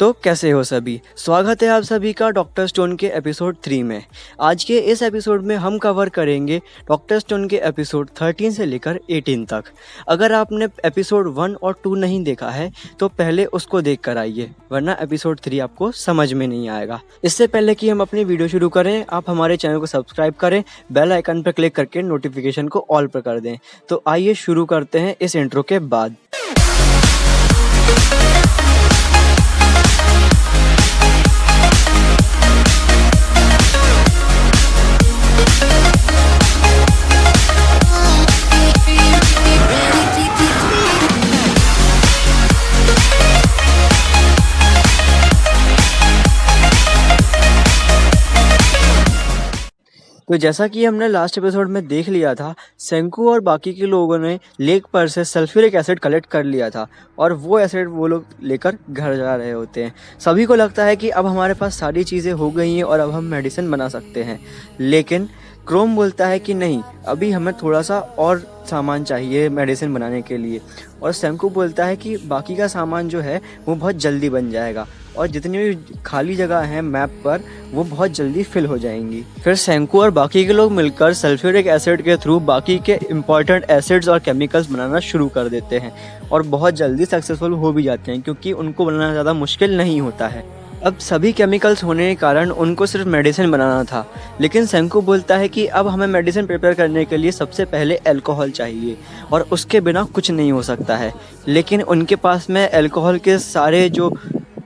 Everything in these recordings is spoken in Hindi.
तो कैसे हो सभी। स्वागत है आप सभी का डॉक्टर स्टोन के एपिसोड 3 में। आज के इस एपिसोड में हम कवर करेंगे डॉक्टर स्टोन के एपिसोड 13 से लेकर 18 तक। अगर आपने एपिसोड 1 और 2 नहीं देखा है तो पहले उसको देख कर आइए, वरना एपिसोड 3 आपको समझ में नहीं आएगा। इससे पहले कि हम अपनी वीडियो शुरू करें, आप हमारे चैनल को सब्सक्राइब करें, बेल आइकन पर क्लिक करके नोटिफिकेशन को ऑल पर कर दें। तो आइए शुरू करते हैं इस इंट्रो के बाद। तो जैसा कि हमने लास्ट एपिसोड में देख लिया था, सेंकू और बाकी के लोगों ने लेक पर से सल्फ्यूरिक एसिड कलेक्ट कर लिया था और वो एसिड वो लोग लेकर घर जा रहे होते हैं। सभी को लगता है कि अब हमारे पास सारी चीज़ें हो गई हैं और अब हम मेडिसिन बना सकते हैं, लेकिन क्रोम बोलता है कि नहीं, अभी हमें थोड़ा सा और सामान चाहिए मेडिसिन बनाने के लिए। और सेंकू बोलता है कि बाकी का सामान जो है वो बहुत जल्दी बन जाएगा और जितनी भी खाली जगह है मैप पर वो बहुत जल्दी फिल हो जाएंगी। फिर सेंकू और बाकी के लोग मिलकर सल्फ्यूरिक एसिड के थ्रू बाकी के इम्पॉर्टेंट एसिड्स और केमिकल्स बनाना शुरू कर देते हैं और बहुत जल्दी सक्सेसफुल हो भी जाते हैं, क्योंकि उनको बनाना ज़्यादा मुश्किल नहीं होता है। अब सभी केमिकल्स होने के कारण उनको सिर्फ मेडिसिन बनाना था, लेकिन सेंकू बोलता है कि अब हमें मेडिसिन प्रिपेयर करने के लिए सबसे पहले अल्कोहल चाहिए और उसके बिना कुछ नहीं हो सकता है। लेकिन उनके पास में अल्कोहल के सारे जो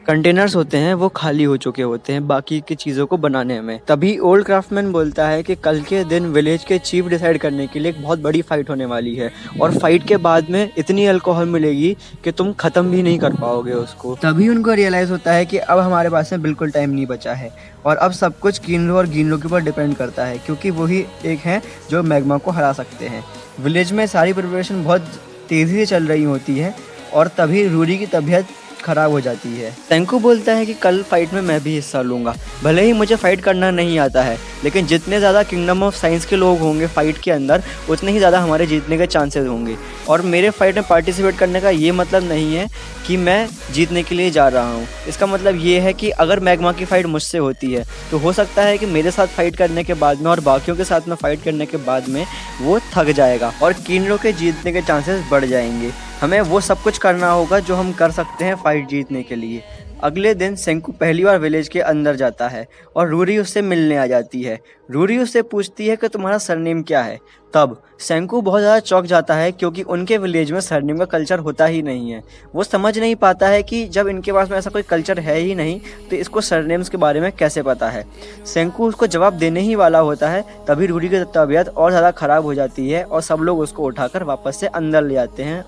कंटेनर्स होते हैं वो खाली हो चुके होते हैं बाकी की चीज़ों को बनाने में। तभी ओल्ड क्राफ्टमैन बोलता है कि कल के दिन विलेज के चीफ डिसाइड करने के लिए एक बहुत बड़ी फाइट होने वाली है और फाइट के बाद में इतनी अल्कोहल मिलेगी कि तुम ख़त्म भी नहीं कर पाओगे उसको। तभी उनको रियलाइज़ होता है कि अब हमारे पास में बिल्कुल टाइम नहीं बचा है और अब सब कुछ किनरो और गिनरो के ऊपर डिपेंड करता है, क्योंकि वही एक हैं जो मैग्मा को हरा सकते हैं। विलेज में सारी प्रिपरेशन बहुत तेज़ी से चल रही होती है और तभी रूरी की तबीयत खराब हो जाती है। सेंकू बोलता है कि कल फाइट में मैं भी हिस्सा लूँगा, भले ही मुझे फाइट करना नहीं आता है, लेकिन जितने ज़्यादा किंगडम ऑफ साइंस के लोग होंगे फाइट के अंदर उतने ही ज़्यादा हमारे जीतने के चांसेस होंगे। और मेरे फाइट में पार्टिसिपेट करने का ये मतलब नहीं है कि मैं जीतने के लिए जा रहा हूँ। इसका मतलब ये है कि अगर मैग्मा की फ़ाइट मुझसे होती है तो हो सकता है कि मेरे साथ फाइट करने के बाद में और बाकियों के साथ में फाइट करने के बाद में वो थक जाएगा और किनरो के जीतने के चांसेस बढ़ जाएंगे। हमें वो सब कुछ करना होगा जो हम कर सकते हैं फाइट जीतने के लिए। अगले दिन सेंकू पहली बार विलेज के अंदर जाता है और रूरी उससे मिलने आ जाती है। रूरी उससे पूछती है कि तुम्हारा सरनेम क्या है। तब सेंकू बहुत ज़्यादा चौंक जाता है, क्योंकि उनके विलेज में सरनेम का कल्चर होता ही नहीं है। वो समझ नहीं पाता है कि जब इनके पास में ऐसा कोई कल्चर है ही नहीं तो इसको सरनेम्स के बारे में कैसे पता है। सेंकू उसको जवाब देने ही वाला होता है, तभी रूरी की तबीयत और ज़्यादा ख़राब हो जाती है और सब लोग उसको उठाकर वापस से अंदर ले जाते हैं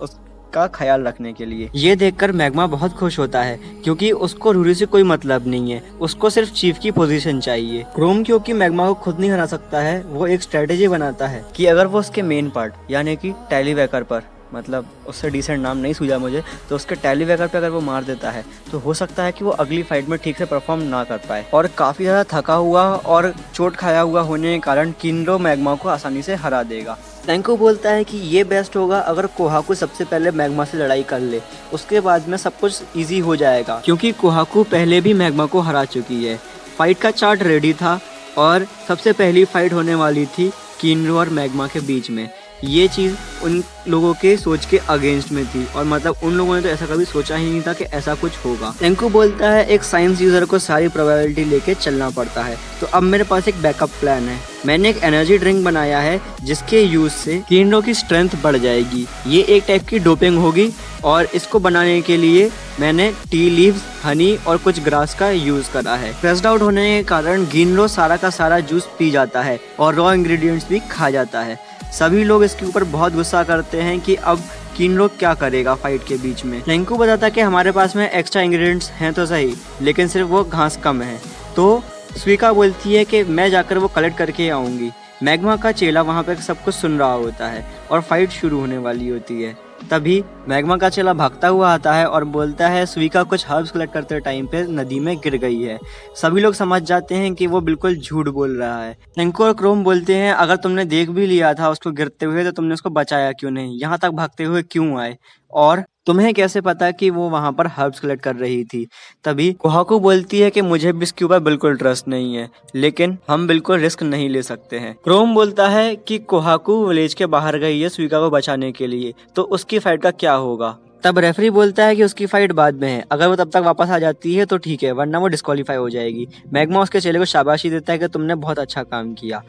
का ख्याल रखने के लिए। ये देखकर मैग्मा बहुत खुश होता है, क्योंकि उसको रूरी से कोई मतलब नहीं है, उसको सिर्फ चीफ की पोजीशन चाहिए। क्रोम क्योंकि मैग्मा को खुद नहीं हरा सकता है, वो एक स्ट्रेटेजी बनाता है कि अगर वो उसके मेन पार्ट यानी कि टैलीवेकर पर, मतलब उससे डिसेंट नाम नहीं सूझा मुझे, तो उसके टैलीवेकर पे अगर वो मार देता है तो हो सकता है कि वो अगली फाइट में ठीक से परफॉर्म ना कर पाए। और काफ़ी ज़्यादा थका हुआ और चोट खाया हुआ होने के कारण किनरो मैग्मा को आसानी से हरा देगा। सेंकू बोलता है कि ये बेस्ट होगा अगर कोहाकू सबसे पहले मैग्मा से लड़ाई कर ले, उसके बाद में सब कुछ ईजी हो जाएगा, क्योंकि कोहाकू पहले भी मैग्मा को हरा चुकी है। फाइट का चार्ट रेडी था और सबसे पहली फाइट होने वाली थी किनरो और मैग्मा के बीच में। ये चीज़ उन लोगों के सोच के अगेंस्ट में थी और मतलब उन लोगों ने तो ऐसा कभी सोचा ही नहीं था कि ऐसा कुछ होगा। सेंकू बोलता है एक साइंस यूज़र को सारी प्रोबेबिलिटी लेके चलना पड़ता है, तो अब मेरे पास एक बैकअप प्लान है। मैंने एक एनर्जी ड्रिंक बनाया है जिसके यूज़ से किनरो की स्ट्रेंथ बढ़ जाएगी। ये एक टाइप की डोपिंग होगी और इसको बनाने के लिए मैंने टी लीव्स, हनी और कुछ ग्रास का यूज़ करा है। स्ट्रेस्ड आउट होने के कारण किनरो सारा का सारा जूस पी जाता है और रॉ इंग्रेडिएंट्स भी खा जाता है। सभी लोग इसके ऊपर बहुत गुस्सा करते हैं कि अब किनरो क्या करेगा फाइट के बीच में। सेंकू बताता है कि हमारे पास में एक्स्ट्रा इंग्रेडिएंट्स हैं तो सही, लेकिन सिर्फ वो घास कम है। तो स्विका बोलती है कि मैं जाकर वो कलेक्ट करके आऊँगी। मैग्मा का चेला वहाँ पे सब कुछ सुन रहा होता है और फाइट शुरू होने वाली होती है। तभी मैग्मा का चेला भागता हुआ आता है और बोलता है स्विका कुछ हर्ब्स कलेक्ट करते टाइम पे नदी में गिर गई है। सभी लोग समझ जाते हैं कि वो बिल्कुल झूठ बोल रहा है। सेंकू और क्रोम बोलते हैं अगर तुमने देख भी लिया था उसको गिरते हुए तो तुमने उसको बचाया क्यों नहीं, यहाँ तक भागते हुए क्यों आए। और तुम्हें कैसे पता कि वो वहां पर हर्ब्स कलेक्ट कर रही थी? तभी कोहाकू बोलती है कि मुझे भी इसके ऊपर बिल्कुल ट्रस्ट नहीं है, लेकिन हम बिल्कुल रिस्क नहीं ले सकते हैं। क्रोम बोलता है कि कोहाकू विलेज के बाहर गई है सुइका को बचाने के लिए, तो उसकी फाइट का क्या होगा? तब रेफरी बोलता है कि उसकी फाइट बाद में है, अगर वो तब तक वापस आ जाती है तो ठीक है, वरना वो डिस्क्वालीफाई हो जाएगी। मैग्मा उसके चेले को शाबाशी देता है कि तुमने बहुत अच्छा काम किया।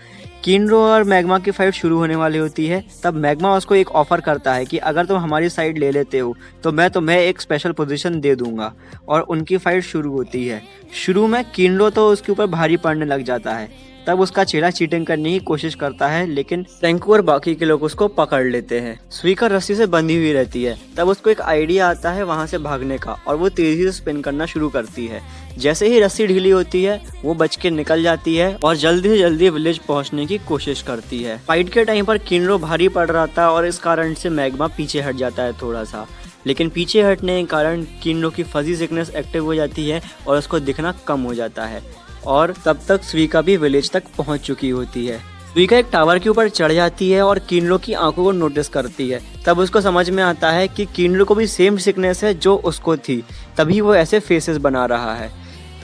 किनरो और मैग्मा की फाइट शुरू होने वाली होती है। तब मैग्मा उसको एक ऑफर करता है कि अगर तुम हमारी साइड ले लेते हो तो मैं तुम्हें एक स्पेशल पोजीशन दे दूंगा, और उनकी फाइट शुरू होती है। शुरू में किनरो तो उसके ऊपर भारी पड़ने लग जाता है। तब उसका चेला चीटिंग करने की कोशिश करता है, लेकिन सेंकू और बाकी के लोग उसको पकड़ लेते हैं। सुइका रस्सी से बंधी हुई रहती है। तब उसको एक आइडिया आता है वहां से भागने का, और वो तेजी से स्पिन करना शुरू करती है। जैसे ही रस्सी ढीली होती है वो बच के निकल जाती है और जल्दी से जल्दी विलेज पहुंचने की कोशिश करती है। फाइट के टाइम पर किनरो भारी पड़ रहा था और इस कारण से मैग्मा पीछे हट जाता है थोड़ा सा, लेकिन पीछे हटने के कारण किनरो की फजी सिकनेस एक्टिव हो जाती है और उसको दिखना कम हो जाता है। और तब तक सुइका भी विलेज तक पहुंच चुकी होती है। सुइका एक टावर के ऊपर चढ़ जाती है और किनरो की आंखों को नोटिस करती है। तब उसको समझ में आता है कि किनरो को भी सेम सिकनेस है जो उसको थी, तभी वो ऐसे फेसेस बना रहा है।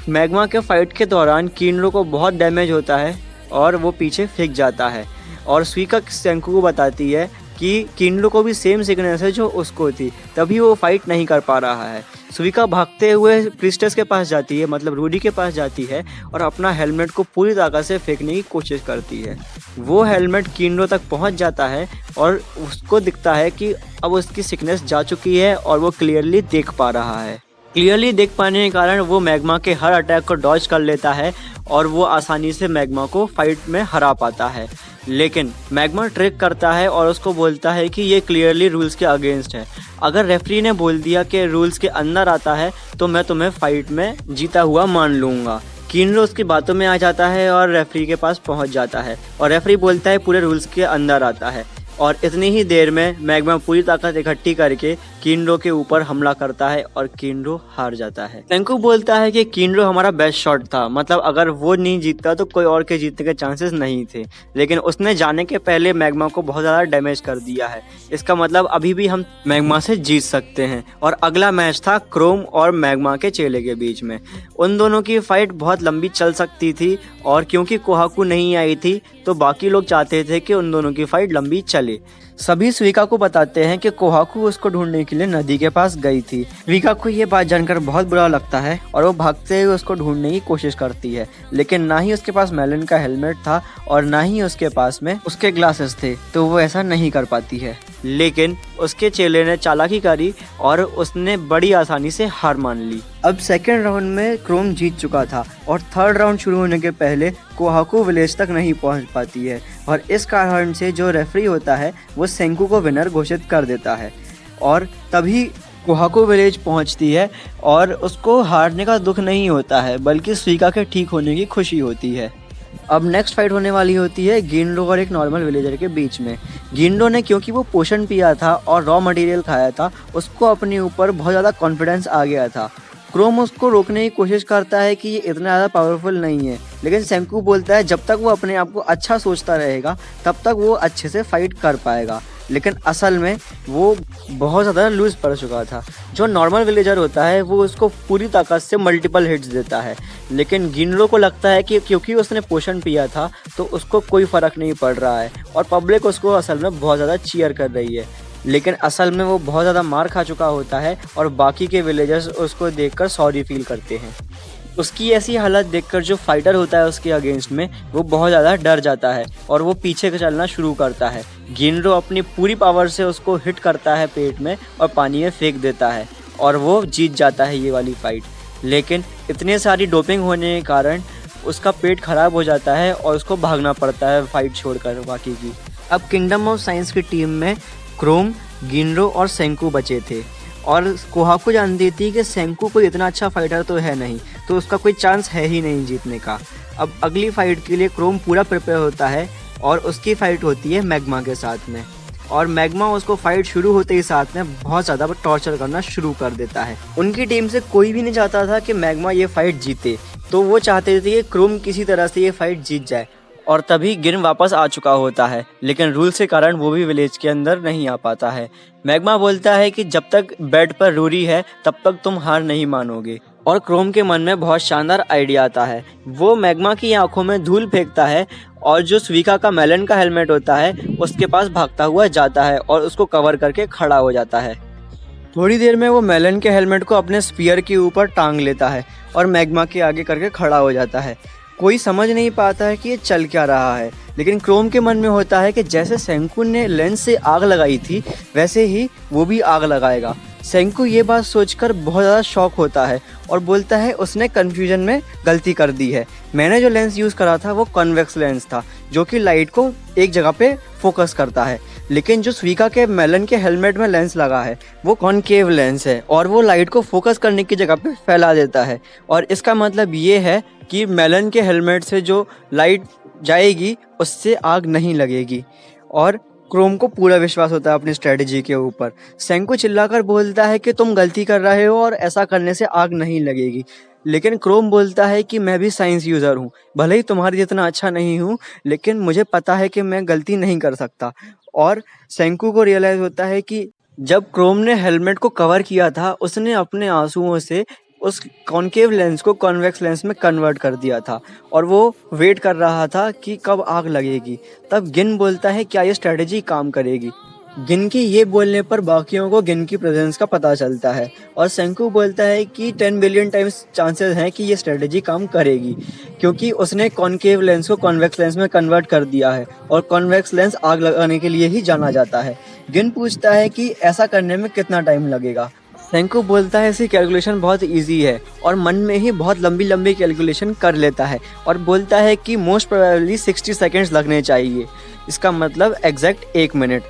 मैग्मा के फाइट के दौरान किनरो को बहुत डैमेज होता है और वो पीछे फेंक जाता है, और सुइका सेंकू को बताती है कि किनरो को भी सेम सिकनेस है जो उसको थी, तभी वो फाइट नहीं कर पा रहा है। सुइका भागते हुए प्रिस्टेस के पास जाती है, मतलब रूडी के पास जाती है, और अपना हेलमेट को पूरी ताकत से फेंकने की कोशिश करती है। वो हेलमेट किनरो तक पहुंच जाता है और उसको दिखता है कि अब उसकी सिकनेस जा चुकी है और वो क्लियरली देख पा रहा है। क्लियरली देख पाने के कारण वो मैग्मा के हर अटैक को डॉज कर लेता है और वो आसानी से मैग्मा को फाइट में हरा पाता है। लेकिन मैग्मा ट्रिक करता है और उसको बोलता है कि ये क्लियरली रूल्स के अगेंस्ट है। अगर रेफरी ने बोल दिया कि रूल्स के अंदर आता है तो मैं तुम्हें फाइट में जीता हुआ मान लूँगा। किनरो उसकी बातों में आ जाता है और रेफरी के पास पहुंच जाता है, और रेफरी बोलता है पूरे रूल्स के अंदर आता है। और इतनी ही देर में मैग्मा पूरी ताकत इकट्ठी करके किनरो के ऊपर हमला करता है और किनरो हार जाता है। सेंकू बोलता है कि किनरो हमारा बेस्ट शॉट था, मतलब अगर वो नहीं जीतता तो कोई और के जीतने के चांसेस नहीं थे, लेकिन उसने जाने के पहले मैग्मा को बहुत ज़्यादा डैमेज कर दिया है। इसका मतलब अभी भी हम मैग्मा से जीत सकते हैं। और अगला मैच था क्रोम और मैग्मा के चेले के बीच में। उन दोनों की फाइट बहुत लंबी चल सकती थी, और क्योंकि कोहाकू नहीं आई थी तो बाकी लोग चाहते थे कि उन दोनों की फाइट लंबी चले। सभी सुइका को बताते हैं कि कोहाकू उसको ढूंढने के लिए नदी के पास गई थी। सुइका को ये बात जानकर बहुत बुरा लगता है और वो भागते हुए उसको ढूंढने की कोशिश करती है, लेकिन ना ही उसके पास मेलन का हेलमेट था और ना ही उसके पास में उसके ग्लासेस थे, तो वो ऐसा नहीं कर पाती है। लेकिन उसके चेले ने चालाकी करी और उसने बड़ी आसानी से हार मान ली। अब सेकेंड राउंड में क्रोम जीत चुका था और थर्ड राउंड शुरू होने के पहले कोहाकू विलेज तक नहीं पहुंच पाती है, और इस कारण से जो रेफरी होता है वो सेंकू को विनर घोषित कर देता है। और तभी कोहाकू विलेज पहुंचती है और उसको हारने का दुख नहीं होता है, बल्कि सुइका के ठीक होने की खुशी होती है। अब नेक्स्ट फाइट होने वाली होती है गिनरो और एक नॉर्मल विलेजर के बीच में। गिनरो ने क्योंकि वो पोशन पिया था और रॉ मटेरियल खाया था, उसको अपने ऊपर बहुत ज़्यादा कॉन्फिडेंस आ गया था। क्रोम उसको रोकने की कोशिश करता है कि ये इतना ज़्यादा पावरफुल नहीं है, लेकिन सेंकू बोलता है जब तक वो अपने आप को अच्छा सोचता रहेगा तब तक वो अच्छे से फाइट कर पाएगा। लेकिन असल में वो बहुत ज़्यादा लूज पड़ चुका था। जो नॉर्मल विलेजर होता है वो उसको पूरी ताकत से मल्टीपल हिट्स देता है, लेकिन गिनरो को लगता है कि क्योंकि उसने पोशन पिया था तो उसको कोई फ़र्क नहीं पड़ रहा है और पब्लिक उसको असल में बहुत ज़्यादा चीयर कर रही है। लेकिन असल में वो बहुत ज़्यादा मार खा चुका होता है और बाकी के विलेजर्स उसको देखकर सॉरी फील करते हैं। उसकी ऐसी हालत देखकर जो फाइटर होता है उसके अगेंस्ट में वो बहुत ज़्यादा डर जाता है और वो पीछे चलना शुरू करता है। गिनरो अपनी पूरी पावर से उसको हिट करता है पेट में और पानी में फेंक देता है और वो जीत जाता है ये वाली फाइट। लेकिन इतने सारी डोपिंग होने के कारण उसका पेट खराब हो जाता है और उसको भागना पड़ता है फाइट छोड़कर बाकी की। अब किंगडम ऑफ साइंस की टीम में क्रोम, गिनरो और सेंकू बचे थे और कोहाकू जानती थी कि सेंकू कोई इतना अच्छा फाइटर तो है नहीं, तो उसका कोई चांस है ही नहीं जीतने का। अब अगली फाइट के लिए क्रोम पूरा प्रिपेयर होता है और उसकी फाइट होती है मैग्मा के साथ में, और मैग्मा उसको फाइट शुरू होते ही साथ में बहुत ज़्यादा टॉर्चर करना शुरू कर देता है। उनकी टीम से कोई भी नहीं चाहता था कि मैग्मा ये फाइट जीते, तो वो चाहते थे कि क्रोम किसी तरह से ये फाइट जीत जाए और तभी गिन वापस आ चुका होता है, लेकिन रूल्स के कारण वो भी विलेज के अंदर नहीं आ पाता है। मैग्मा बोलता है कि जब तक बेड पर रूरी है तब तक तुम हार नहीं मानोगे। और क्रोम के मन में बहुत शानदार आइडिया आता है। वो मैग्मा की आंखों में धूल फेंकता है और जो स्वीका का मेलन का हेलमेट होता है उसके पास भागता हुआ जाता है और उसको कवर करके खड़ा हो जाता है। थोड़ी देर में वो मेलन के हेलमेट को अपने स्पीयर के ऊपर टांग लेता है और मैग्मा के आगे करके खड़ा हो जाता है। कोई समझ नहीं पाता है कि ये चल क्या रहा है, लेकिन क्रोम के मन में होता है कि जैसे सेंकू ने लेंस से आग लगाई थी वैसे ही वो भी आग लगाएगा। सेंकू ये बात सोचकर बहुत ज़्यादा शॉक होता है और बोलता है उसने कन्फ्यूजन में गलती कर दी है। मैंने जो लेंस यूज़ करा था वो कॉन्वेक्स लेंस था जो कि लाइट को एक जगह पे फोकस करता है, लेकिन जो स्वीका के मेलन के हेलमेट में लेंस लगा है वो कॉनकेव लेंस है और वो लाइट को फोकस करने की जगह पे फैला देता है। और इसका मतलब ये है कि मेलन के हेलमेट से जो लाइट जाएगी उससे आग नहीं लगेगी। और क्रोम को पूरा विश्वास होता है अपनी स्ट्रेटजी के ऊपर। सेंकू चिल्लाकर बोलता है कि तुम गलती कर रहे हो और ऐसा करने से आग नहीं लगेगी, लेकिन क्रोम बोलता है कि मैं भी साइंस यूज़र हूँ, भले ही तुम्हारी जितना अच्छा नहीं हूँ लेकिन मुझे पता है कि मैं गलती नहीं कर सकता। और सेंकू को रियलाइज़ होता है कि जब क्रोम ने हेलमेट को कवर किया था उसने अपने आंसुओं से उस कॉनकेव लेंस को कॉन्वेक्स लेंस में कन्वर्ट कर दिया था और वो वेट कर रहा था कि कब आग लगेगी। तब गिन बोलता है क्या ये स्ट्रेटजी काम करेगी। गिन की ये बोलने पर बाकियों को गिन की प्रेजेंस का पता चलता है और सेंकू बोलता है कि 10 बिलियन टाइम्स चांसेस हैं कि ये स्ट्रेटजी काम करेगी, क्योंकि उसने कॉनकेव लेंस को कॉन्वेक्स लेंस में कन्वर्ट कर दिया है और कॉन्वेक्स लेंस आग लगाने के लिए ही जाना जाता है। गिन पूछता है कि ऐसा करने में कितना टाइम लगेगा। सेंकू बोलता है इसकी कैलकुलेशन बहुत इजी है और मन में ही बहुत लंबी लंबी कैलकुलेशन कर लेता है और बोलता है कि मोस्ट प्रोबेबली 60 सेकेंड्स लगने चाहिए, इसका मतलब एग्जैक्ट 1 मिनट।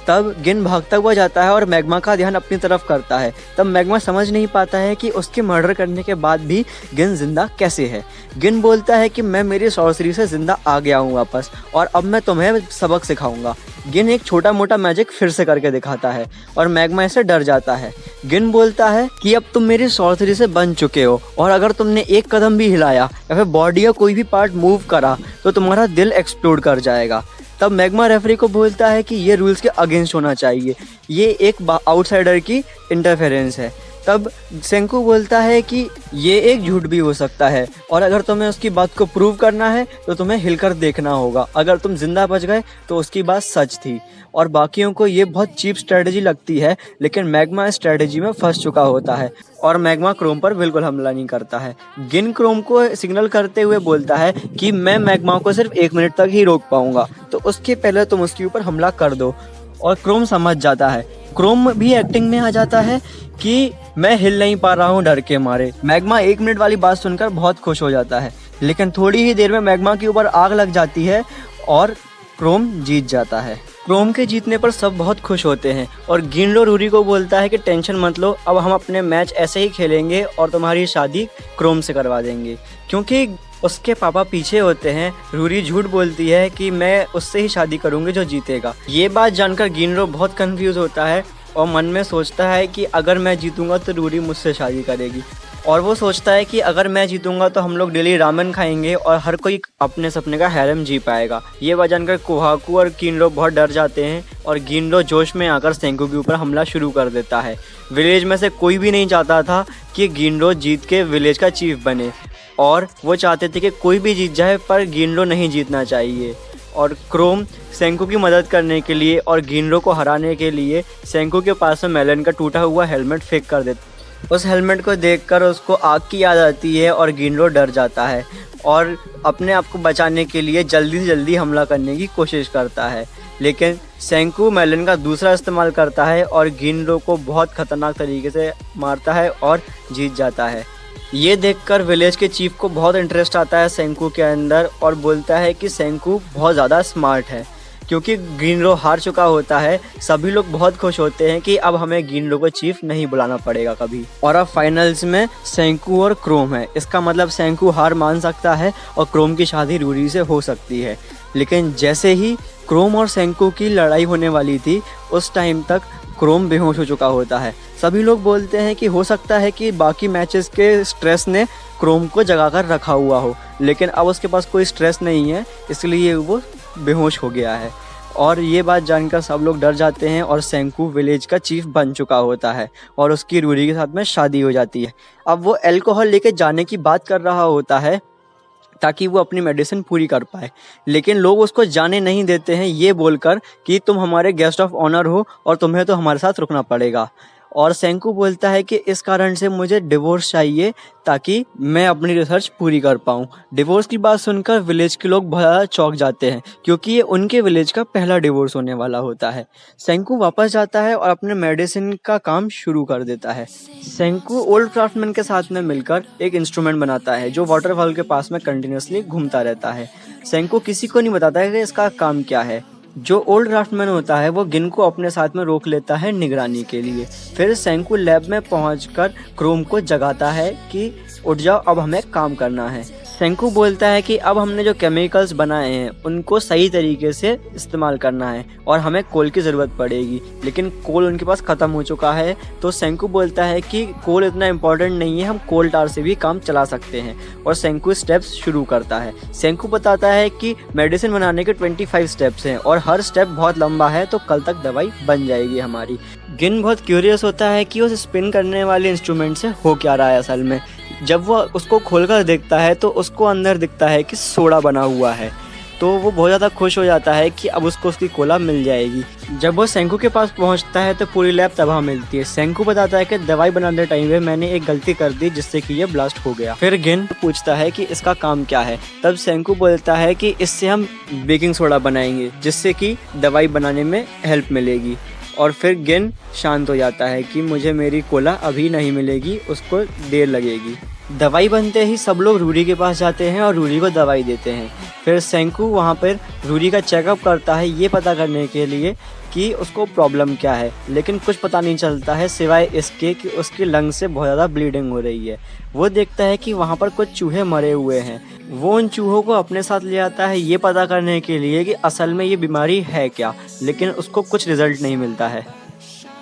तब गिन भागता हुआ जाता है और मैग्मा का ध्यान अपनी तरफ करता है। तब मैग्मा समझ नहीं पाता है कि उसके मर्डर करने के बाद भी गिन जिंदा कैसे है। गिन बोलता है कि मैं मेरी सॉर्सरी से जिंदा आ गया हूँ वापस और अब मैं तुम्हें सबक सिखाऊंगा। गिन एक छोटा मोटा मैजिक फिर से करके दिखाता है और मैग्मा इससे डर जाता है। गिन बोलता है कि अब तुम मेरी सॉर्सरी से बन चुके हो और अगर तुमने एक कदम भी हिलाया या फिर बॉडी या कोई भी पार्ट मूव करा तो तुम्हारा दिल एक्सप्लोड कर जाएगा। तब मैग्मा रेफरी को बोलता है कि ये रूल्स के अगेंस्ट होना चाहिए, ये एक आउटसाइडर की इंटरफेरेंस है। तब सेंकू बोलता है कि ये एक झूठ भी हो सकता है और अगर तुम्हें उसकी बात को प्रूव करना है तो तुम्हें हिलकर देखना होगा, अगर तुम जिंदा बच गए तो उसकी बात सच थी। और बाकियों को ये बहुत चीप स्ट्रेटजी लगती है, लेकिन मैग्मा इस स्ट्रेटजी में फंस चुका होता है और मैग्मा क्रोम पर बिल्कुल हमला नहीं करता है। गिन क्रोम को सिग्नल करते हुए बोलता है कि मैं मैग्मा को सिर्फ 1 मिनट तक ही रोक पाऊंगा, तो उसके पहले तुम उसके ऊपर हमला कर दो। और क्रोम समझ जाता है। क्रोम भी एक्टिंग में आ जाता है कि मैं हिल नहीं पा रहा हूँ डर के मारे। मैग्मा 1 मिनट वाली बात सुनकर बहुत खुश हो जाता है, लेकिन थोड़ी ही देर में मैग्मा के ऊपर आग लग जाती है और क्रोम जीत जाता है। क्रोम के जीतने पर सब बहुत खुश होते हैं और गिनरो रूरी को बोलता है कि टेंशन मत लो, अब हम अपने मैच ऐसे ही खेलेंगे और तुम्हारी शादी क्रोम से करवा देंगे। क्योंकि उसके पापा पीछे होते हैं, रूरी झूठ बोलती है कि मैं उससे ही शादी करूंगी जो जीतेगा। ये बात जानकर गिनरो बहुत कंफ्यूज होता है और मन में सोचता है कि अगर मैं जीतूंगा तो रूरी मुझसे शादी करेगी। और वो सोचता है कि अगर मैं जीतूंगा तो हम लोग डेली रामेन खाएंगे और हर कोई अपने सपने का हैरम जी पाएगा। ये बात जानकर कोहाकू और गिनरो बहुत डर जाते हैं और गिनरो जोश में आकर सेंकू के ऊपर हमला शुरू कर देता है। विलेज में से कोई भी नहीं चाहता था कि गिनरो जीत के विलेज का चीफ बने और वो चाहते थे कि कोई भी जीत जाए पर गिनरो नहीं जीतना चाहिए। और क्रोम सेंकू की मदद करने के लिए और गिनरो को हराने के लिए सेंकू के पास में मेलन का टूटा हुआ हेलमेट फेंक कर देता। उस हेलमेट को देखकर उसको आग की याद आती है और गिनरो डर जाता है और अपने आप को बचाने के लिए जल्दी से जल्दी हमला करने की कोशिश करता है, लेकिन सेंकू मेलन का दूसरा इस्तेमाल करता है और गिनरो को बहुत खतरनाक तरीके से मारता है और जीत जाता है। ये देखकर विलेज के चीफ को बहुत इंटरेस्ट आता है सेंकू के अंदर और बोलता है कि सेंकू बहुत ज़्यादा स्मार्ट है। क्योंकि गिनरो हार चुका होता है, सभी लोग बहुत खुश होते हैं कि अब हमें गिनरो को चीफ नहीं बुलाना पड़ेगा कभी। और अब फाइनल्स में सेंकू और क्रोम है, इसका मतलब सेंकू हार मान सकता है और क्रोम की शादी रूरी से हो सकती है। लेकिन जैसे ही क्रोम और सेंकू की लड़ाई होने वाली थी उस टाइम तक क्रोम बेहोश हो चुका होता है। सभी लोग बोलते हैं कि हो सकता है कि बाकी मैचेस के स्ट्रेस ने क्रोम को जगा कर रखा हुआ हो, लेकिन अब उसके पास कोई स्ट्रेस नहीं है, इसलिए वो बेहोश हो गया है। और ये बात जानकर सब लोग डर जाते हैं और सेंकू विलेज का चीफ बन चुका होता है और उसकी रूरी के साथ में शादी हो जाती है। अब वो अल्कोहल लेके जाने की बात कर रहा होता है ताकि वो अपनी मेडिसिन पूरी कर पाए, लेकिन लोग उसको जाने नहीं देते हैं ये बोलकर कि तुम हमारे गेस्ट ऑफ ऑनर हो और तुम्हें तो हमारे साथ रुकना पड़ेगा। और सेंकू बोलता है कि इस कारण से मुझे डिवोर्स चाहिए ताकि मैं अपनी रिसर्च पूरी कर पाऊँ। डिवोर्स की बात सुनकर विलेज के लोग बहुत ज़्यादा चौंक जाते हैं क्योंकि ये उनके विलेज का पहला डिवोर्स होने वाला होता है। सेंकू वापस जाता है और अपने मेडिसिन का काम शुरू कर देता है। सेंकू ओल्ड क्राफ्टमैन के साथ में मिलकर एक इंस्ट्रूमेंट बनाता है जो वाटरफॉल के पास में कंटिन्यूसली घूमता रहता है। सेंकू किसी को नहीं बताता है कि इसका काम क्या है। जो ओल्ड क्राफ्टमैन होता है वो गिन को अपने साथ में रोक लेता है निगरानी के लिए। फिर सेंकू लैब में पहुंचकर क्रोम को जगाता है कि उठ जाओ, अब हमें काम करना है। सेंकू बोलता है कि अब हमने जो केमिकल्स बनाए हैं उनको सही तरीके से इस्तेमाल करना है और हमें कोल की ज़रूरत पड़ेगी, लेकिन कोल उनके पास ख़त्म हो चुका है। तो सेंकू बोलता है कि कोल इतना इम्पोर्टेंट नहीं है, हम कोल टार से भी काम चला सकते हैं। और सेंकू स्टेप्स शुरू करता है। सेंकू बताता है कि मेडिसिन बनाने के 25 स्टेप्स हैं और हर स्टेप बहुत लंबा है, तो कल तक दवाई बन जाएगी हमारी। गिन बहुत क्यूरियस होता है कि उस स्पिन करने वाले इंस्ट्रूमेंट से हो क्या रहा है असल में। जब वो उसको खोलकर देखता है तो उसको अंदर दिखता है कि सोडा बना हुआ है, तो वो बहुत ज़्यादा खुश हो जाता है कि अब उसको उसकी कोला मिल जाएगी। जब वो सेंकू के पास पहुंचता है तो पूरी लैब तबाह मिलती है। सेंकू बताता है कि दवाई बनाते टाइम में मैंने एक गलती कर दी जिससे कि ये ब्लास्ट हो गया। फिर गिन पूछता है कि इसका काम क्या है। तब सेंकू बोलता है कि इससे हम बेकिंग सोडा बनाएंगे जिससे कि दवाई बनाने में हेल्प मिलेगी। और फिर गिन शांत हो जाता है कि मुझे मेरी कोला अभी नहीं मिलेगी, उसको देर लगेगी। दवाई बनते ही सब लोग रूरी के पास जाते हैं और रूरी को दवाई देते हैं। फिर सेंकू वहाँ पर रूरी का चेकअप करता है ये पता करने के लिए कि उसको प्रॉब्लम क्या है, लेकिन कुछ पता नहीं चलता है सिवाय इसके कि उसकी लंग से बहुत ज़्यादा ब्लीडिंग हो रही है। वो देखता है कि वहाँ पर कुछ चूहे मरे हुए हैं। वो उन चूहों को अपने साथ ले आता है ये पता करने के लिए कि असल में ये बीमारी है क्या, लेकिन उसको कुछ रिजल्ट नहीं मिलता है।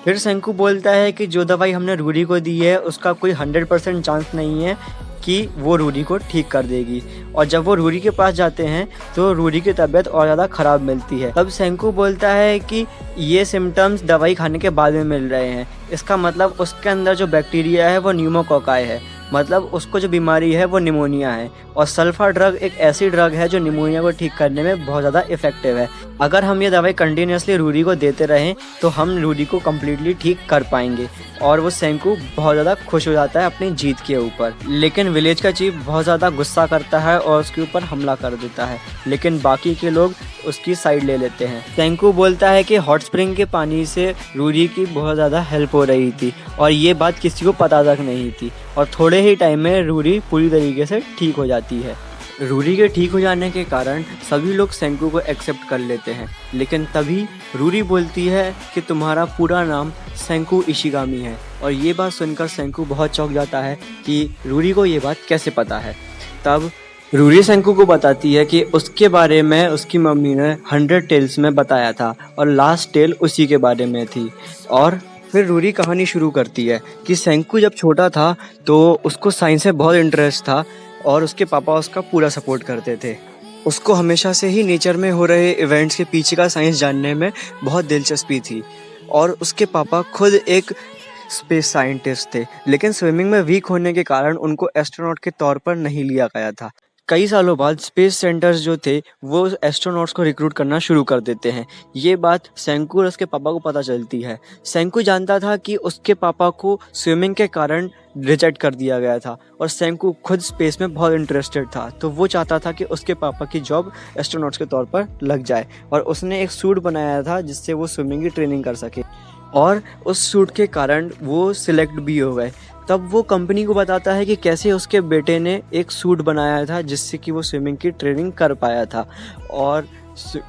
फिर सेंकू बोलता है कि जो दवाई हमने रूरी को दी है उसका कोई 100% चांस नहीं है कि वो रूरी को ठीक कर देगी। और जब वो रूरी के पास जाते हैं तो रूरी की तबीयत और ज़्यादा ख़राब मिलती है। तब सेंकू बोलता है कि ये सिम्टम्स दवाई खाने के बाद में मिल रहे हैं, इसका मतलब उसके अंदर जो बैक्टीरिया है वो न्यूमोकोकाई है, मतलब उसको जो बीमारी है वो निमोनिया है। और सल्फर ड्रग एक ऐसी ड्रग है जो निमोनिया को ठीक करने में बहुत ज़्यादा इफेक्टिव है। अगर हम ये दवाई कंटिन्यूसली रूरी को देते रहें तो हम रूरी को कम्प्लीटली ठीक कर पाएंगे। और वो सेंकू बहुत ज़्यादा खुश हो जाता है अपनी जीत के ऊपर। लेकिन विलेज का चीफ बहुत ज़्यादा गुस्सा करता है और उसके ऊपर हमला कर देता है, लेकिन बाकी के लोग उसकी साइड ले लेते हैं। सेंकू बोलता है कि हॉट स्प्रिंग के पानी से रूरी की बहुत ज़्यादा हेल्प हो रही थी और ये बात किसी को पता तक नहीं थी, और थोड़े ही टाइम में रूरी पूरी तरीके से ठीक हो जाती है। रूरी के ठीक हो जाने के कारण सभी लोग सेंकू को एक्सेप्ट कर लेते हैं, लेकिन तभी रूरी बोलती है कि तुम्हारा पूरा नाम सेंकू इशिगामी है। और ये बात सुनकर सेंकू बहुत चौंक जाता है कि रूरी को ये बात कैसे पता है। तब रूरी सेंकू को बताती है कि उसके बारे में उसकी मम्मी ने 100 टेल्स में बताया था और लास्ट टेल उसी के बारे में थी। और फिर रूरी कहानी शुरू करती है कि सेंकू जब छोटा था तो उसको साइंस में बहुत इंटरेस्ट था और उसके पापा उसका पूरा सपोर्ट करते थे। उसको हमेशा से ही नेचर में हो रहे इवेंट्स के पीछे का साइंस जानने में बहुत दिलचस्पी थी। और उसके पापा खुद एक स्पेस साइंटिस्ट थे, लेकिन स्विमिंग में वीक होने के कारण उनको एस्ट्रोनॉट के तौर पर नहीं लिया गया था। कई सालों बाद स्पेस सेंटर्स जो थे वो एस्ट्रोनॉट्स को रिक्रूट करना शुरू कर देते हैं। ये बात सेंकू और उसके पापा को पता चलती है। सेंकू जानता था कि उसके पापा को स्विमिंग के कारण रिजेक्ट कर दिया गया था और सेंकू खुद स्पेस में बहुत इंटरेस्टेड था, तो वो चाहता था कि उसके पापा की जॉब एस्ट्रोनॉट्स के तौर पर लग जाए। और उसने एक सूट बनाया था जिससे वो स्विमिंग की ट्रेनिंग कर सके, और उस सूट के कारण वो सिलेक्ट भी हो गए। तब वो कंपनी को बताता है कि कैसे उसके बेटे ने एक सूट बनाया था जिससे कि वो स्विमिंग की ट्रेनिंग कर पाया था। और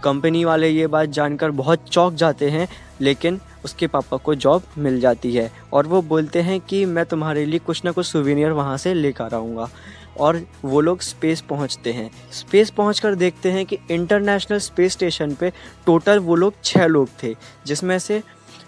कंपनी वाले ये बात जानकर बहुत चौंक जाते हैं, लेकिन उसके पापा को जॉब मिल जाती है और वो बोलते हैं कि मैं तुम्हारे लिए कुछ ना कुछ सुवेनियर वहाँ से लेकर आऊँगा। और वो लोग स्पेस पहुँचते हैं। स्पेस पहुँचकर देखते हैं कि इंटरनेशनल स्पेस स्टेशन पे टोटल वो लोग 6 लोग थे, जिसमें से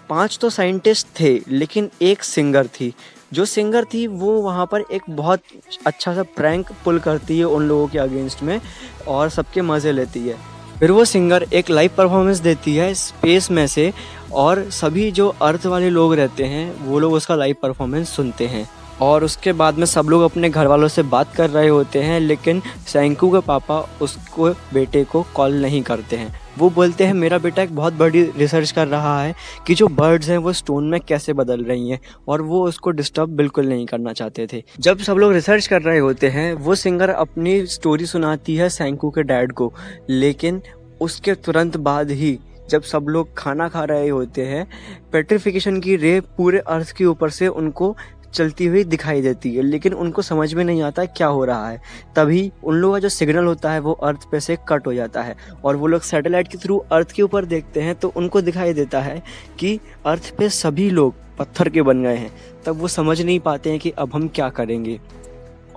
5 तो साइंटिस्ट थे लेकिन एक सिंगर थी। जो सिंगर थी वो वहाँ पर एक बहुत अच्छा सा प्रैंक पुल करती है उन लोगों के अगेंस्ट में और सबके मज़े लेती है। फिर वो सिंगर एक लाइव परफॉर्मेंस देती है स्पेस में से और सभी जो अर्थ वाले लोग रहते हैं वो लोग उसका लाइव परफॉर्मेंस सुनते हैं। और उसके बाद में सब लोग अपने घर वालों से बात कर रहे होते हैं लेकिन सेंकू के पापा उसको बेटे को कॉल नहीं करते हैं। वो बोलते हैं मेरा बेटा एक बहुत बड़ी रिसर्च कर रहा है कि जो बर्ड्स हैं वो स्टोन में कैसे बदल रही हैं और वो उसको डिस्टर्ब बिल्कुल नहीं करना चाहते थे। जब सब लोग रिसर्च कर रहे होते हैं वो सिंगर अपनी स्टोरी सुनाती है सेंकू के डैड को, लेकिन उसके तुरंत बाद ही जब सब लोग खाना खा रहे होते हैं पेट्रिफिकेशन की रे पूरे अर्थ के ऊपर से उनको चलती हुई दिखाई देती है, लेकिन उनको समझ में नहीं आता क्या हो रहा है। तभी उन लोगों का जो सिग्नल होता है वो अर्थ पे से कट हो जाता है और वो लोग सैटेलाइट के थ्रू अर्थ के ऊपर देखते हैं तो उनको दिखाई देता है कि अर्थ पे सभी लोग पत्थर के बन गए हैं। तब वो समझ नहीं पाते हैं कि अब हम क्या करेंगे।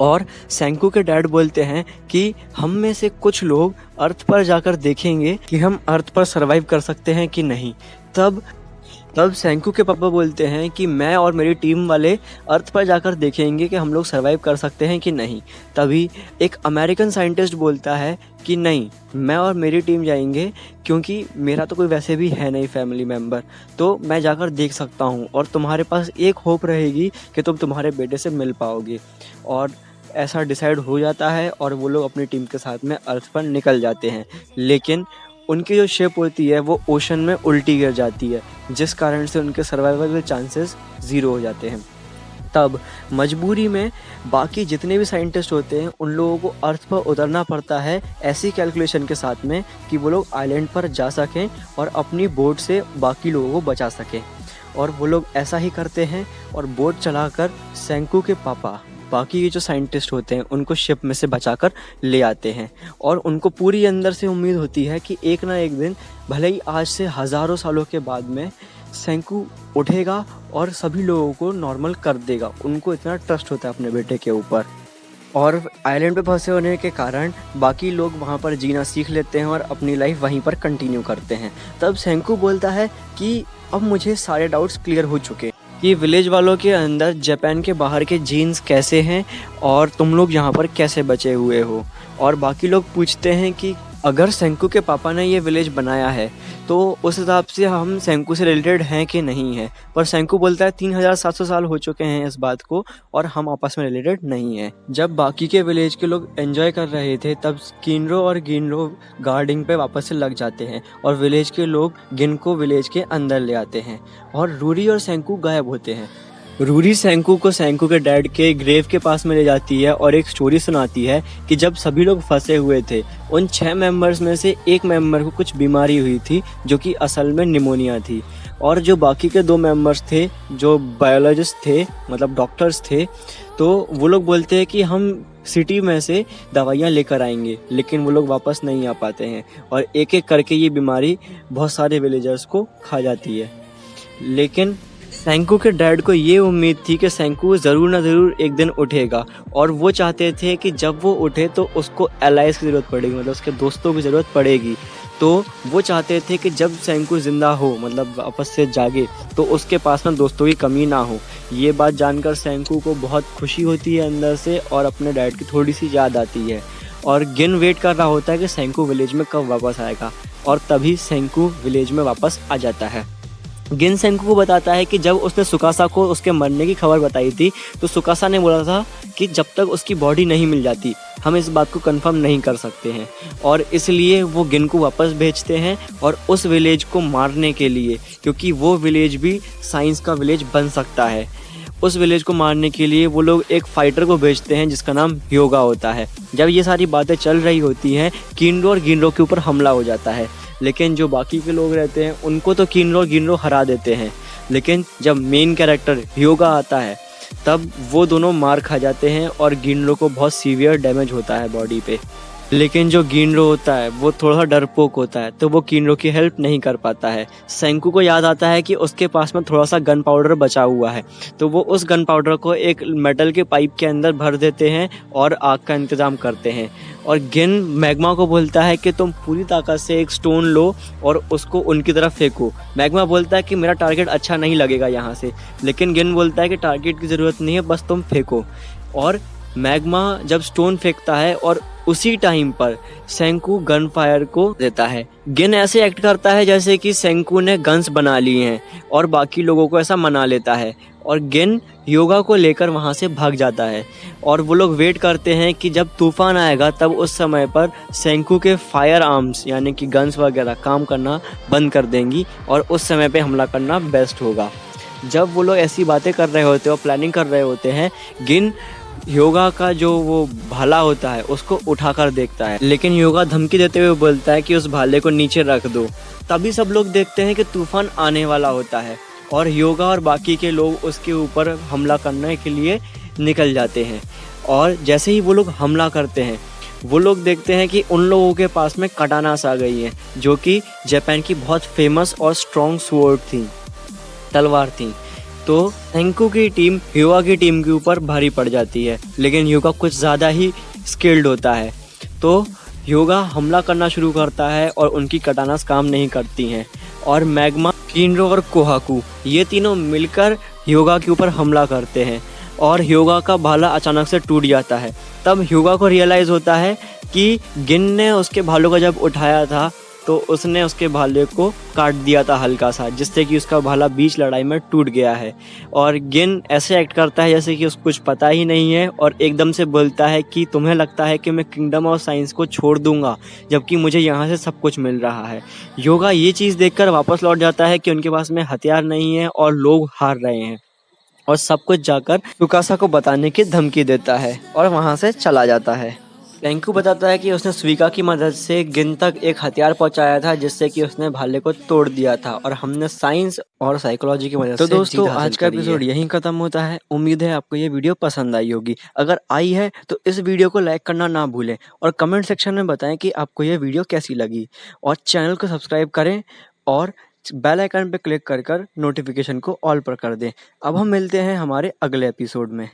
और सेंकू के डैड बोलते हैं कि हम में से कुछ लोग अर्थ पर जाकर देखेंगे कि हम अर्थ पर सरवाइव कर सकते हैं कि नहीं। तब सेंकू के पापा बोलते हैं कि मैं और मेरी टीम वाले अर्थ पर जाकर देखेंगे कि हम लोग सरवाइव कर सकते हैं कि नहीं। तभी एक अमेरिकन साइंटिस्ट बोलता है कि नहीं, मैं और मेरी टीम जाएंगे क्योंकि मेरा तो कोई वैसे भी है नहीं फैमिली मेम्बर, तो मैं जाकर देख सकता हूँ और तुम्हारे पास एक होप रहेगी कि तुम तुम्हारे बेटे से मिल पाओगे। और ऐसा डिसाइड हो जाता है और वो लोग अपनी टीम के साथ में अर्थ पर निकल जाते हैं, लेकिन उनकी जो शिप होती है वो ओशन में उल्टी गिर जाती है जिस कारण से उनके सर्वाइवल के चांसेस 0 हो जाते हैं। तब मजबूरी में बाकी जितने भी साइंटिस्ट होते हैं उन लोगों को अर्थ पर उतरना पड़ता है ऐसी कैलकुलेशन के साथ में कि वो लोग आइलैंड पर जा सकें और अपनी बोट से बाकी लोगों को बचा सकें। और वो लोग ऐसा ही करते हैं और बोट चलाकर सेंकू के पापा बाकी के जो साइंटिस्ट होते हैं उनको शिप में से बचाकर ले आते हैं। और उनको पूरी अंदर से उम्मीद होती है कि एक ना एक दिन, भले ही आज से हज़ारों सालों के बाद में, सेंकू उठेगा और सभी लोगों को नॉर्मल कर देगा। उनको इतना ट्रस्ट होता है अपने बेटे के ऊपर। और आइलैंड पे फंसे होने के कारण बाकी लोग वहाँ पर जीना सीख लेते हैं और अपनी लाइफ वहीं पर कंटिन्यू करते हैं। तब सेंकू बोलता है कि अब मुझे सारे डाउट्स क्लियर हो चुके कि विलेज वालों के अंदर जापान के बाहर के जीन्स कैसे हैं और तुम लोग यहाँ पर कैसे बचे हुए हो। और बाकी लोग पूछते हैं कि अगर सेंकू के पापा ने ये विलेज बनाया है तो उस हिसाब से हम सेंकू से रिलेटेड हैं कि नहीं है। पर सेंकू बोलता है 3700 साल हो चुके हैं इस बात को और हम आपस में रिलेटेड नहीं है। जब बाकी के विलेज के लोग एंजॉय कर रहे थे तब किनरो और गिनरो गार्डिंग पे वापस से लग जाते हैं और विलेज के लोग गिनको विलेज के अंदर ले आते हैं और रूरी और सेंकू गायब होते हैं। रूरी सेंकू को सेंकू के डैड के ग्रेव के पास में ले जाती है और एक स्टोरी सुनाती है कि जब सभी लोग फंसे हुए थे उन 6 मेंबर्स में से एक मेंबर को कुछ बीमारी हुई थी जो कि असल में निमोनिया थी। और जो बाकी के 2 मेंबर्स थे जो बायोलॉजिस्ट थे, मतलब डॉक्टर्स थे, तो वो लोग बोलते हैं कि हम सिटी में से दवाइयाँ लेकर आएंगे, लेकिन वो लोग वापस नहीं आ पाते हैं और एक एक करके ये बीमारी बहुत सारे विलेजर्स को खा जाती है। लेकिन सेंकू के डैड को ये उम्मीद थी कि सेंकू ज़रूर ना ज़रूर एक दिन उठेगा और वो चाहते थे कि जब वो उठे तो उसको एलाइज की ज़रूरत पड़ेगी, मतलब उसके दोस्तों की ज़रूरत पड़ेगी। तो वो चाहते थे कि जब सेंकू ज़िंदा हो, मतलब वापस से जागे, तो उसके पास ना दोस्तों की कमी ना हो। ये बात जानकर सेंकू को बहुत खुशी होती है अंदर से और अपने डैड की थोड़ी सी याद आती है और गिन वेट कर रहा होता है कि सेंकू विलेज में कब वापस आएगा। और तभी सेंकू विलेज में वापस आ जाता है। गिन सेंकू को बताता है कि जब उसने सुकासा को उसके मरने की खबर बताई थी तो सुकासा ने बोला था कि जब तक उसकी बॉडी नहीं मिल जाती हम इस बात को कंफर्म नहीं कर सकते हैं। और इसलिए वो गिन को वापस भेजते हैं और उस विलेज को मारने के लिए, क्योंकि वो विलेज भी साइंस का विलेज बन सकता है। उस विलेज को मारने के लिए वो लोग एक फाइटर को भेजते हैं जिसका नाम ह्योगा होता है। जब ये सारी बातें चल रही होती हैं किनरो और गिनरो के ऊपर हमला हो जाता है, लेकिन जो बाकी के लोग रहते हैं उनको तो किनरो और गिनरो हरा देते हैं। लेकिन जब मेन कैरेक्टर ह्योगा आता है तब वो दोनों मार खा जाते हैं और गिनरो को बहुत सीवियर डैमेज होता है बॉडी पे। लेकिन जो गिनरो होता है वो थोड़ा सा डरपोक होता है, तो वो गिनरो की हेल्प नहीं कर पाता है। सेंकू को याद आता है कि उसके पास में थोड़ा सा गन पाउडर बचा हुआ है, तो वो उस गन पाउडर को एक मेटल के पाइप के अंदर भर देते हैं और आग का इंतज़ाम करते हैं। और गिन मैग्मा को बोलता है कि तुम पूरी ताकत से एक स्टोन लो और उसको उनकी तरफ फेंको। मैग्मा बोलता है कि मेरा टारगेट अच्छा नहीं लगेगा यहाँ से, लेकिन गिन बोलता है कि टारगेट की ज़रूरत नहीं है, बस तुम फेंको। और मैग्मा जब स्टोन फेंकता है और उसी टाइम पर सेंकू गन फायर को देता है। गिन ऐसे एक्ट करता है जैसे कि सेंकू ने गन्स बना लिए हैं और बाकी लोगों को ऐसा मना लेता है, और गिन योगा को लेकर वहाँ से भाग जाता है। और वो लोग वेट करते हैं कि जब तूफान आएगा तब उस समय पर सेंकू के फायर आर्म्स यानी कि गन्स वगैरह काम करना बंद कर देंगी और उस समय पे हमला करना बेस्ट होगा। जब वो लोग ऐसी बातें कर रहे होते हैं और प्लानिंग कर रहे होते हैं, गिन योगा का जो वो भाला होता है उसको उठाकर देखता है, लेकिन योगा धमकी देते हुए बोलता है कि उस भाले को नीचे रख दो। तभी सब लोग देखते हैं कि तूफान आने वाला होता है और योगा और बाकी के लोग उसके ऊपर हमला करने के लिए निकल जाते हैं। और जैसे ही वो लोग हमला करते हैं, वो लोग देखते हैं कि उन लोगों के पास में कटानास आ गई हैं, जो कि जापान की बहुत फेमस और स्ट्रॉन्ग स्वॉर्ड थी, तलवार थी। तो सेंकू की टीम योगा की टीम के ऊपर भारी पड़ जाती है, लेकिन योगा कुछ ज़्यादा ही स्किल्ड होता है। तो योगा हमला करना शुरू करता है और उनकी कटानास काम नहीं करती हैं, और मैग्मा, गिनरो और कोहाकू ये तीनों मिलकर योगा के ऊपर हमला करते हैं और योगा का भाला अचानक से टूट जाता है। तब योगा को रियलाइज़ होता है कि गिन ने उसके भालों को जब उठाया था तो उसने उसके भाले को काट दिया था हल्का सा, जिससे कि उसका भाला बीच लड़ाई में टूट गया है। और गिन ऐसे एक्ट करता है जैसे कि उसको कुछ पता ही नहीं है और एकदम से बोलता है कि तुम्हें लगता है कि मैं किंगडम ऑफ साइंस को छोड़ दूंगा, जबकि मुझे यहाँ से सब कुछ मिल रहा है। योगा ये चीज़ देखकर वापस लौट जाता है कि उनके पास में हथियार नहीं है और लोग हार रहे हैं, और सब कुछ जाकर सुकासा को बताने की धमकी देता है और वहाँ से चला जाता है। सेंकू बताता है कि उसने सुइका की मदद से गिन तक एक हथियार पहुंचाया था, जिससे कि उसने भाले को तोड़ दिया था, और हमने साइंस और साइकोलॉजी की मदद से दोस्तों आज का एपिसोड यहीं खत्म होता है। उम्मीद है आपको ये वीडियो पसंद आई होगी। अगर आई है तो इस वीडियो को लाइक करना ना भूलें और कमेंट सेक्शन में बताएं कि आपको ये वीडियो कैसी लगी, और चैनल को सब्सक्राइब करें और बेल आइकन पर क्लिक कर नोटिफिकेशन को ऑल पर कर दें। अब हम मिलते हैं हमारे अगले एपिसोड में।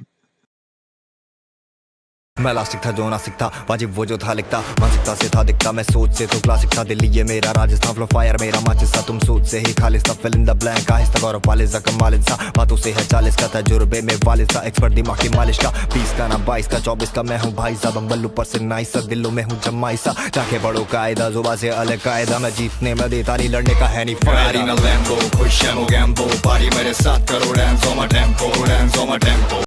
मैं लास्टिक था जो नासिक था, वाजिब वो जो था लिखता, मानसिकता से था दिखता, मैं सोच से तो क्लासिक था। दिल्ली ये मेरा राजस्थान, फ्लो फायर मेरा माचिस था, तुम सोच से ही खालिस था। फिल इन द ब्लैंक आहिस्ता गौरव वालिस कम वालिद सा, बातों से है 40 का, तजुर्बे में वालिद सा, एक्सपर्ट दिमाग की मालिश का। 20 का ना 22 का 24 का मैं हूँ भाई साहब, बल्लू पर से नाइस सा, दिलों में हूँ जमाई सा। जाके बड़ो कायदा जुबा से अलग कायदा, मैं जीतने में देता नहीं, लड़ने का है नहीं फायदा। खुश है मो गैम्बो, पार्टी मेरे साथ करो, dance on my tempo, dance on my tempo.